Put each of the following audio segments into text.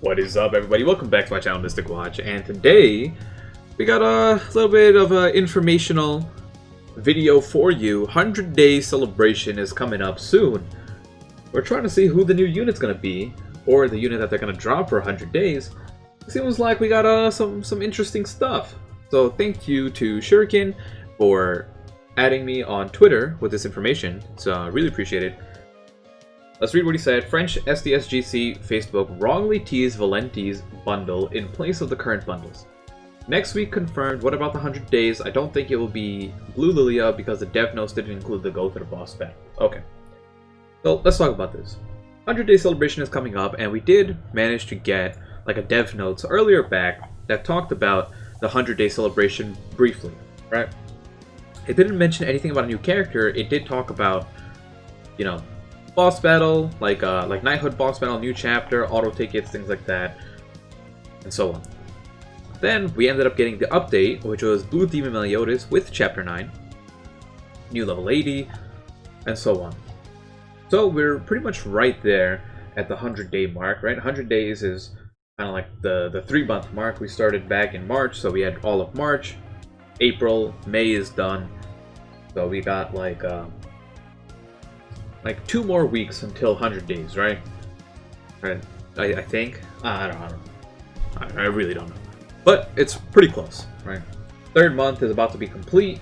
What is up, everybody? Welcome back to my channel, Mystic Watch, and today we got a little bit of an informational video for you. 100-day celebration is coming up soon. We're trying to see who the new unit's gonna be, or the unit that they're gonna drop for 100 days. It seems like we got some interesting stuff. So thank you to Shuriken for adding me on Twitter with this information. So I really appreciate it. Let's read what he said. French SDSGC Facebook wrongly teased Valenty's bundle in place of the current bundles. Next week confirmed. What about the 100 days? I don't think it will be Blue Lilia because the dev notes didn't include the go to the boss battle. Okay. So let's talk about this. 100-day celebration is coming up, and we did manage to get like a dev notes earlier back that talked about the 100-day celebration briefly, right? It didn't mention anything about a new character. It did talk about, you know, boss battle, like knighthood boss battle, new chapter, auto tickets, things like that, and so on. Then we ended up getting the update, which was Blue Demon Meliodas with chapter 9, new level 80, and so on. So we're pretty much right there at the 100-day mark, right? 100 days is kind of like the 3-month mark. We started back in March, so we had all of March, April, May is done, so we got like 2 more weeks until 100 days, right? Right? I think. I don't know. I really don't know. But it's pretty close, right? 3rd month is about to be complete.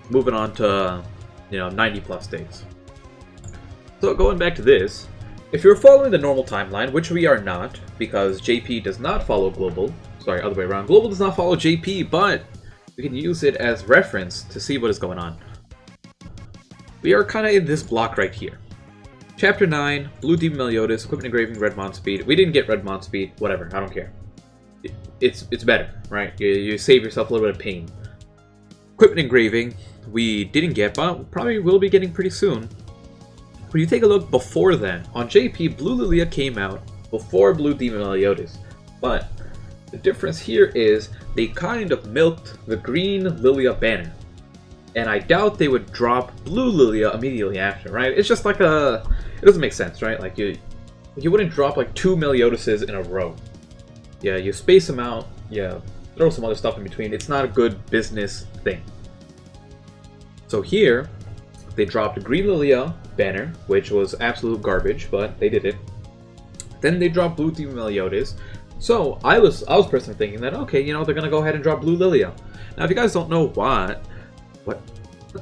Moving on to, 90 plus days. So going back to this, if you're following the normal timeline, which we are not, because JP does not follow Global. Sorry, other way around. Global does not follow JP, but we can use it as reference to see what is going on. We are kind of in this block right here. Chapter 9, Blue Demon Meliodas, Equipment Engraving, Redmont Speed. We didn't get Redmont Speed, whatever, I don't care. It's better, right? You save yourself a little bit of pain. Equipment Engraving, we didn't get, but probably will be getting pretty soon. When you take a look before then, on JP, Blue Lilia came out before Blue Demon Meliodas. But the difference here is they kind of milked the green Lilia banner. And I doubt they would drop Blue Lilia immediately after, right? It's just like it doesn't make sense, right? Like you wouldn't drop like 2 Meliodases in a row. Yeah, you space them out, yeah, throw some other stuff in between. It's not a good business thing. So here, they dropped a Green Lilia banner, which was absolute garbage, but they did it. Then they dropped Blue Demon Meliodas. So I was personally thinking that, okay, they're gonna go ahead and drop Blue Lilia. Now if you guys don't know what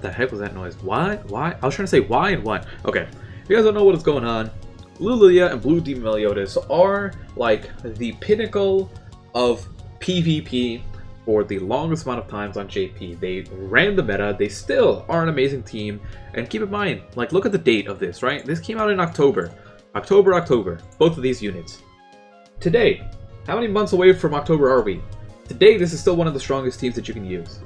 the heck was that noise? Why? I was trying to say why and what. Okay, if you guys don't know what is going on, Blue Lilia and Blue Demon Meliodas are like the pinnacle of PvP for the longest amount of times on JP. They ran the meta, they still are an amazing team, and keep in mind, like look at the date of this, right? This came out in October, both of these units. Today, how many months away from October are we? Today, this is still one of the strongest teams that you can use.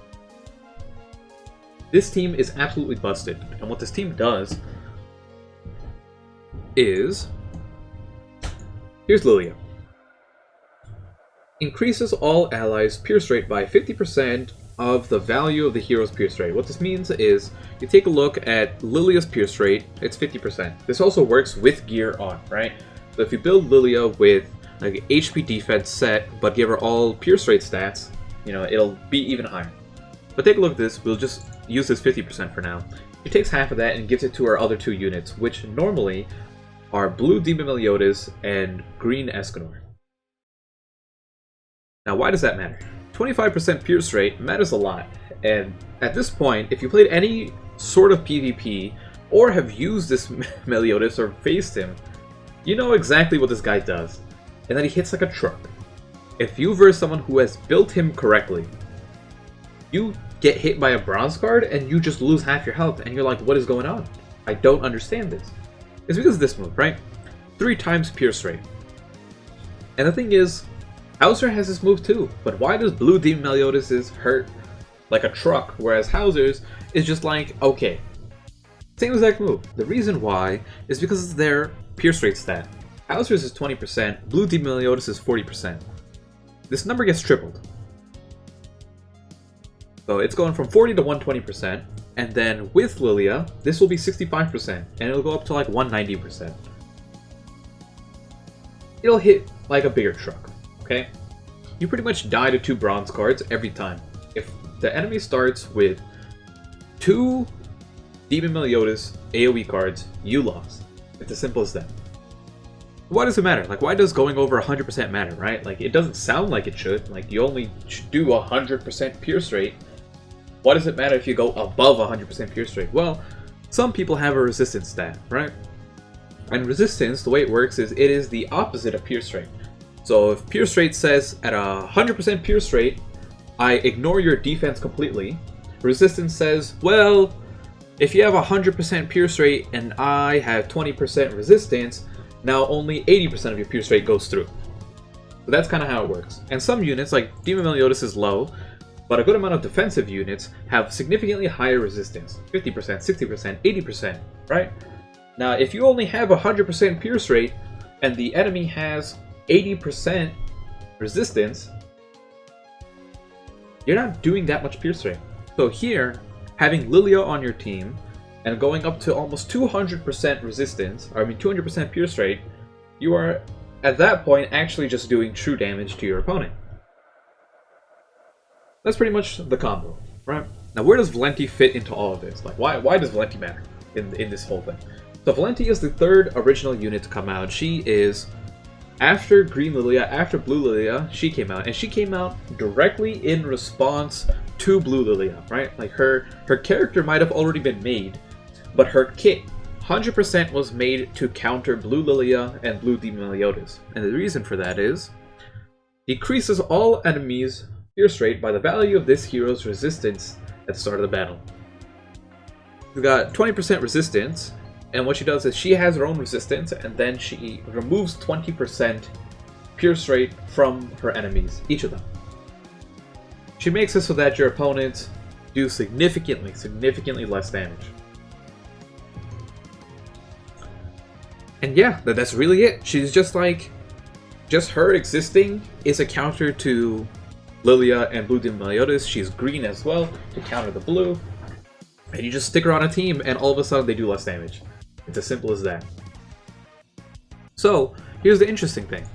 This team is absolutely busted, and what this team does is, here's Lilia. Increases all allies' pierce rate by 50% of the value of the hero's pierce rate. What this means is, you take a look at Lilia's pierce rate, it's 50%. This also works with gear on, right? So if you build Lilia with like HP defense set, but give her all pierce rate stats, it'll be even higher. But take a look at this, we'll just use this 50% for now. She takes half of that and gives it to our other 2 units, which normally are Blue Demon Meliodas and Green Escanor. Now why does that matter? 25% pierce rate matters a lot, and at this point, if you played any sort of PvP, or have used this Meliodas or faced him, you know exactly what this guy does, and that he hits like a truck. If you verse someone who has built him correctly, you get hit by a bronze card and you just lose half your health, and you're like, what is going on? I don't understand this. It's because of this move, right? 3 times pierce rate. And the thing is, Hauser has this move too, but why does Blue Demon Meliodas hurt like a truck, whereas Hauser's is just like, okay, same exact move. The reason why is because it's their pierce rate stat. Hauser's is 20%, Blue Demon Meliodas is 40%. This number gets tripled. So it's going from 40 to 120%, and then with Lilia, this will be 65%, and it'll go up to like 190%. it'll hit like a bigger truck, okay? You pretty much die to 2 bronze cards every time. If the enemy starts with 2 Demon Meliodas AoE cards, you lost. It's as simple as that. Why does it matter? Like, why does going over 100% matter, right? Like, it doesn't sound like it should. Like, you only should do 100% pierce rate. Why does it matter if you go above 100% pierce rate? Well, some people have a resistance stat, right? And resistance, the way it works is it is the opposite of pierce rate. So if pierce rate says at 100% pierce rate, I ignore your defense completely. Resistance says, well, if you have 100% pierce rate and I have 20% resistance, now only 80% of your pierce rate goes through. So that's kind of how it works. And some units, like Demon Meliodas is low, but a good amount of defensive units have significantly higher resistance. 50%, 60%, 80%, right? Now, if you only have 100% pierce rate, and the enemy has 80% resistance, you're not doing that much pierce rate. So here, having Lilia on your team, and going up to almost 200% resistance, or I mean 200% pierce rate, you are, at that point, actually just doing true damage to your opponent. That's pretty much the combo, right? Now, where does Valenty fit into all of this? Like, why does Valenty matter in this whole thing? So Valenty is the 3rd original unit to come out. She is, after Green Lilia, after Blue Lilia, she came out. And she came out directly in response to Blue Lilia, right? Like, her character might have already been made, but her kit, 100% was made to counter Blue Lilia and Blue Demon Meliodas. And the reason for that is, decreases all enemies' pierce rate by the value of this hero's resistance at the start of the battle. We've got 20% resistance, and what she does is she has her own resistance, and then she removes 20% pierce rate from her enemies, each of them. She makes it so that your opponents do significantly less damage. And yeah, that's really it. She's just like, just her existing is a counter to Lilia and Blue Demon Meliodas. She's green as well to counter the blue. And you just stick her on a team and all of a sudden they do less damage. It's as simple as that. So, here's the interesting thing.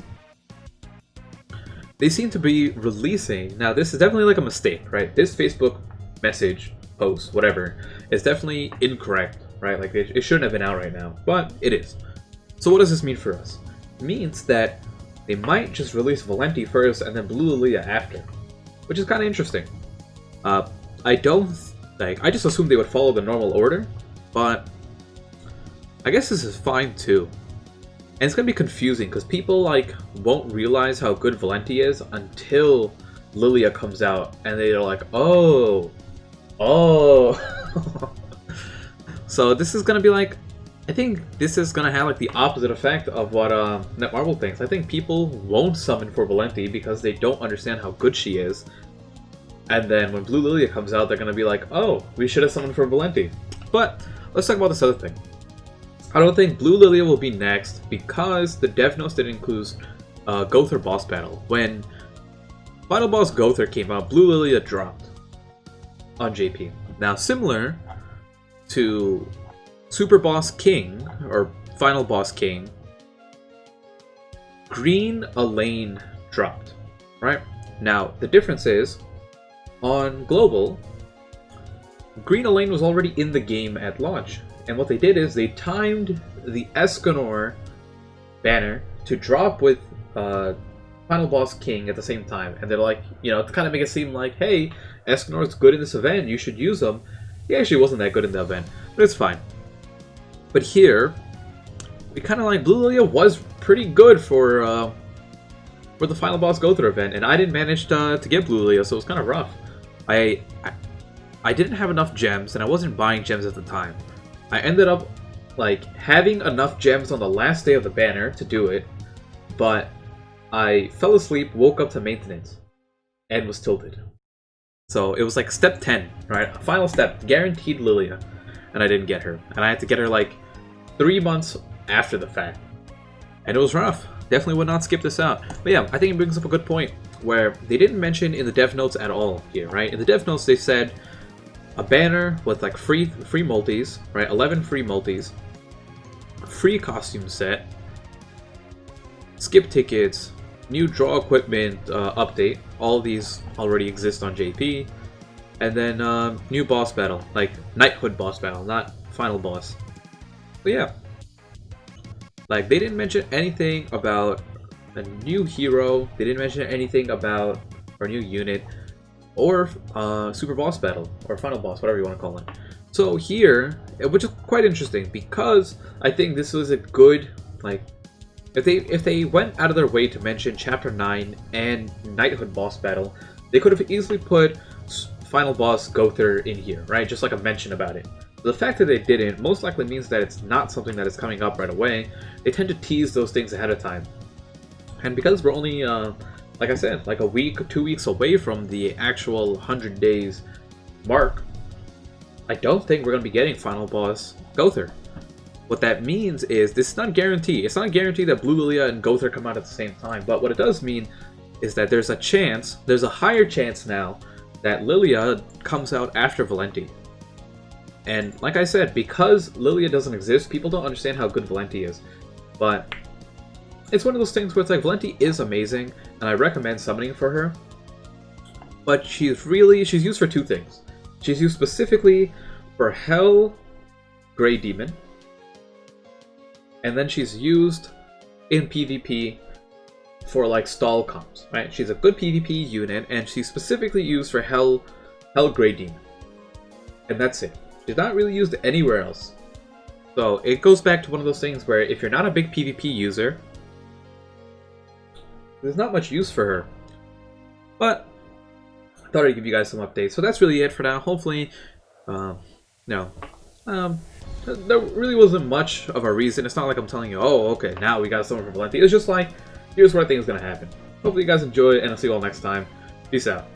They seem to be releasing, now this is definitely like a mistake, right? This Facebook message, post, whatever, is definitely incorrect, right? Like, it shouldn't have been out right now, but it is. So what does this mean for us? It means that they might just release Valenty first and then Blue Lilia after, which is kind of interesting. I just assumed they would follow the normal order, but I guess this is fine too. And it's gonna be confusing because people like won't realize how good Valenty is until Lilia comes out and they're like, oh. So this is gonna be like, I think this is gonna have like the opposite effect of what Netmarble thinks. I think people won't summon for Valenty because they don't understand how good she is. And then when Blue Lilia comes out, they're gonna be like, oh, we should have summoned for Valenty. But let's talk about this other thing. I don't think Blue Lilia will be next because the dev notes didn't include Gowther boss battle. When Final Boss Gowther came out, Blue Lilia dropped on JP. Now, similar to Super Boss King, or Final Boss King, Green Elaine dropped, right? Now, the difference is, on Global, Green Elaine was already in the game at launch. And what they did is they timed the Escanor banner to drop with Final Boss King at the same time. And they're like, you know, to kind of make it seem like, hey, Escanor's good in this event, you should use him. He actually wasn't that good in the event, but it's fine. But here, we kind of like, Blue Lilia was pretty good for the Final Boss Gowther event, and I didn't manage to get Blue Lilia, so it was kind of rough. I didn't have enough gems, and I wasn't buying gems at the time. I ended up like having enough gems on the last day of the banner to do it, but I fell asleep, woke up to maintenance, and was tilted. So it was like step 10, right? Final step, guaranteed Lilia, and I didn't get her. And I had to get her like 3 months after the fact. And it was rough. Definitely would not skip this out. But yeah, I think it brings up a good point where they didn't mention in the dev notes at all here, right? In the dev notes they said a banner with like free multis, right? 11 free multis, free costume set, skip tickets, new draw equipment update. All of these already exist on JP. And then new boss battle, like Knighthood boss battle, not final boss. But yeah, like they didn't mention anything about a new hero. They didn't mention anything about our new unit or super boss battle or final boss, whatever you want to call it. So here, which is quite interesting because I think this was a good, like, if they went out of their way to mention Chapter 9 and Knighthood boss battle, they could have easily put final boss Gother in here, right? Just like a mention about it. The fact that they didn't most likely means that it's not something that is coming up right away. They tend to tease those things ahead of time. And because we're only, like I said, like a week, 2 weeks away from the actual 100 days mark, I don't think we're going to be getting final boss Gother. What that means is, this is not guaranteed. It's not guaranteed that Blue Lilia and Gother come out at the same time, but what it does mean is that there's a chance, there's a higher chance now, that Lilia comes out after Valenty. And like I said, because Lilia doesn't exist, people don't understand how good Valenty is. But it's one of those things where it's like, Valenty is amazing, and I recommend summoning for her. But she's used for two things. She's used specifically for Hell Grey Demon, and then she's used in PvP for like stall comps, right? She's a good PvP unit, and she's specifically used for Hell Grey Demon. And that's it. She's not really used anywhere else. So it goes back to one of those things where if you're not a big PvP user, there's not much use for her. But I thought I'd give you guys some updates. So that's really it for now. Hopefully, there really wasn't much of a reason. It's not like I'm telling you, oh, okay, now we got someone from Valenty. It's just like, here's what I think is going to happen. Hopefully you guys enjoy it, and I'll see you all next time. Peace out.